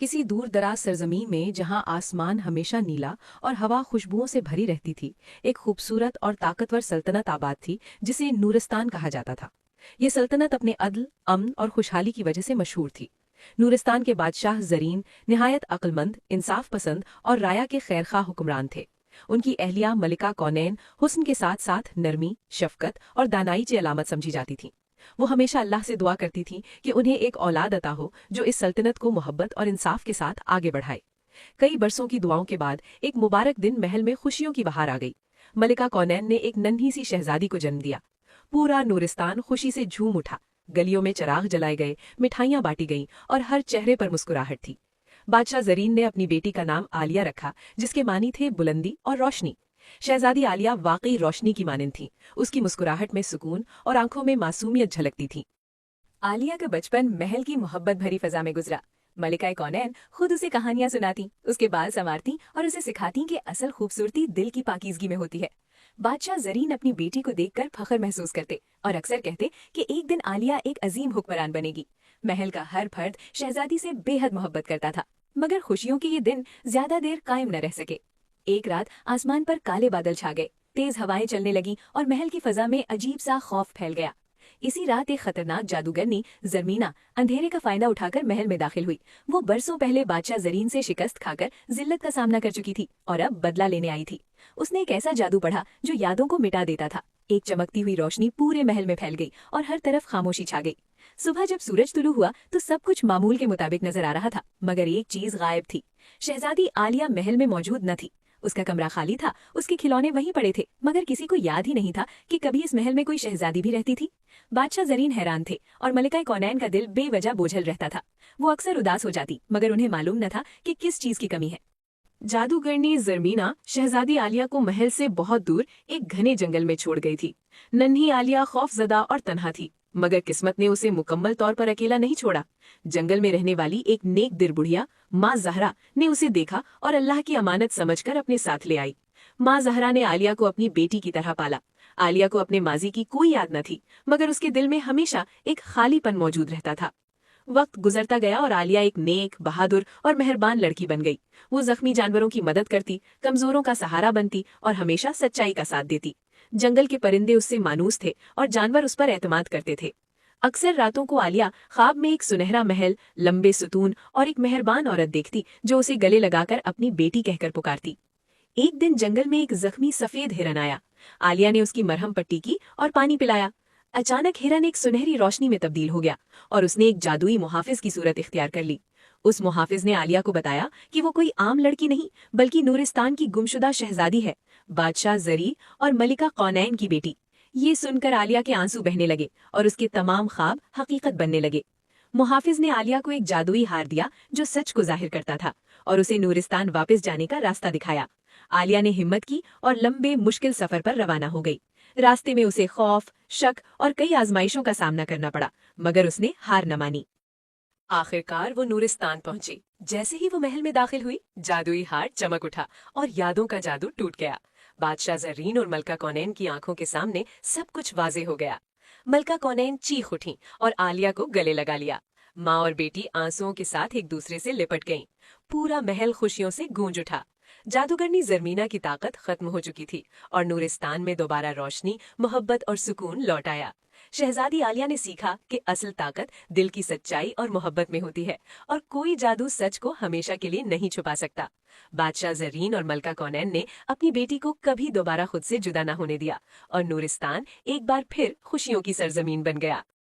किसी दूर दराज सरजमीन में जहां आसमान हमेशा नीला और हवा खुशबुओं से भरी रहती थी, एक खूबसूरत और ताकतवर सल्तनत आबाद थी जिसे नूरिस्तान कहा जाता था। ये सल्तनत अपने अदल, अमन और खुशहाली की वजह से मशहूर थी। नूरिस्तान के बादशाह जरीन निहायत अक्लमंद, इंसाफ पसंद और राया के खैरखा हुक्मरान थे। उनकी अहलिया मलिका कौनैन हुस्न के साथ साथ नरमी, शफकत और दानाई की अलामत समझी जाती थी। वो हमेशा अल्लाह से दुआ करती थी कि उन्हें एक औलाद अता हो जो इस सल्तनत को मोहब्बत और इंसाफ के साथ आगे बढ़ाए। कई बरसों की दुआओं के बाद एक मुबारक दिन महल में खुशियों की बहार आ गई। मलिका कौनैन ने एक नन्ही सी शहजादी को जन्म दिया। पूरा नूरिस्तान खुशी से झूम उठा। गलियों में चिराग जलाए गए, मिठाइयां बांटी गईं और हर चेहरे पर मुस्कुराहट थी। बादशाह जरीन ने अपनी बेटी का नाम आलिया रखा, जिसके मानी थे बुलंदी और रोशनी। शहजादी आलिया वाकई रोशनी की मानिंद थी। उसकी मुस्कुराहट में सुकून और आंखों में मासूमियत झलकती थी। आलिया का बचपन महल की मोहब्बत भरी फजा में गुजरा। मलिका कौनैन खुद उसे कहानियां सुनाती, उसके बाल संवारती और उसे सिखाती कि असल खूबसूरती दिल की पाकीज़गी में होती है। बादशाह जरीन अपनी बेटी को देखकर फख्र महसूस करते और अक्सर कहते कि एक दिन आलिया एक अजीम हुक्मरान बनेगी। महल का हर फर्द शहजादी से बेहद मोहब्बत करता था, मगर खुशियों के ये दिन ज्यादा देर कायम न रह सके। एक रात आसमान पर काले बादल छा गए, तेज हवाएं चलने लगी और महल की फजा में अजीब सा खौफ फैल गया। इसी रात एक खतरनाक जादूगरनी जरमीना अंधेरे का फायदा उठाकर महल में दाखिल हुई। वो बरसों पहले बादशाह जरीन से शिकस्त खाकर जिल्लत का सामना कर चुकी थी और अब बदला लेने आई थी। उसने एक ऐसा जादू पढ़ा जो यादों को मिटा देता था। एक चमकती हुई रोशनी पूरे महल में फैल गई और हर तरफ खामोशी छा गई। सुबह जब सूरज तुलू हुआ तो सब कुछ मामूल के मुताबिक नजर आ रहा था, मगर एक चीज गायब थी। शहजादी आलिया महल में मौजूद न थी। उसका कमरा खाली था, उसके खिलौने वहीं पड़े थे, मगर किसी को याद ही नहीं था कि कभी इस महल में कोई शहजादी भी रहती थी। बादशाह जरीन हैरान थे और मलिका कौनैन का दिल बेवजह बोझल रहता था। वो अक्सर उदास हो जाती, मगर उन्हें मालूम न था कि किस चीज की कमी है। जादूगरनी जरमीना शहजादी आलिया को महल से बहुत दूर एक घने जंगल में छोड़ गई थी। नन्ही आलिया खौफजदा और तन्हा थी, मगर किस्मत ने उसे मुकम्मल तौर पर अकेला नहीं छोड़ा। जंगल में रहने वाली एक नेक दिल बुढ़िया माँ जहरा ने उसे देखा और अल्लाह की अमानत समझकर अपने साथ ले आई। माँ जहरा ने आलिया को अपनी बेटी की तरह पाला। आलिया को अपने माजी की कोई याद न थी, मगर उसके दिल में हमेशा एक खालीपन मौजूद रहता था। वक्त गुजरता गया और आलिया एक नेक, बहादुर और मेहरबान लड़की बन गई। वो जख्मी जानवरों की मदद करती, कमजोरों का सहारा बनती और हमेशा सच्चाई का साथ देती। जंगल के परिंदे उससे मानूस थे और जानवर उस पर एतमाद करते थे। अक्सर रातों को आलिया ख्वाब में एक सुनहरा महल, लंबे सुतून और एक मेहरबान औरत देखती जो उसे गले लगाकर अपनी बेटी कहकर पुकारती। एक दिन जंगल में एक जख्मी सफेद हिरन आया। आलिया ने उसकी मरहम पट्टी की और पानी पिलाया। अचानक हिरन एक सुनहरी रोशनी में तब्दील हो गया और उसने एक जादुई मुहाफिज की सूरत इख्तियार कर ली। उस मुहाफिज ने आलिया को बताया कि वो कोई आम लड़की नहीं, बल्कि नूरिस्तान की गुमशुदा शहजादी है, बादशाह जरी और मलिका कौनैन की बेटी। ये सुनकर आलिया के आंसू बहने लगे और उसके तमाम ख्वाब हकीकत बनने लगे। मुहाफिज ने आलिया को एक जादुई हार दिया जो सच को जाहिर करता था और उसे नूरिस्तान वापस जाने का रास्ता दिखाया। आलिया ने हिम्मत की और लंबे मुश्किल सफर पर रवाना हो गई। रास्ते में उसे खौफ, शक और कई आजमाइशों का सामना करना पड़ा, मगर उसने हार न मानी। आखिरकार वो नूरिस्तान पहुंची। जैसे ही वो महल में दाखिल हुई, जादुई हार चमक उठा और यादों का जादू टूट गया। बादशाह जरीन और मलका कौनैन की आंखों के सामने सब कुछ वाजे हो गया। मलका कौनैन चीख उठी और आलिया को गले लगा लिया। माँ और बेटी आंसुओं के साथ एक दूसरे से लिपट गईं। पूरा महल खुशियों से गूंज उठा। जादूगरनी जरमीना की ताकत खत्म हो चुकी थी और नूरिस्तान में दोबारा रोशनी, मोहब्बत और सुकून लौट आया। शहजादी आलिया ने सीखा कि असल ताकत दिल की सच्चाई और मोहब्बत में होती है और कोई जादू सच को हमेशा के लिए नहीं छुपा सकता। बादशाह जरीन और मलका कौनैन ने अपनी बेटी को कभी दोबारा खुद से जुदा न होने दिया और नूरिस्तान एक बार फिर खुशियों की सरजमीन बन गया।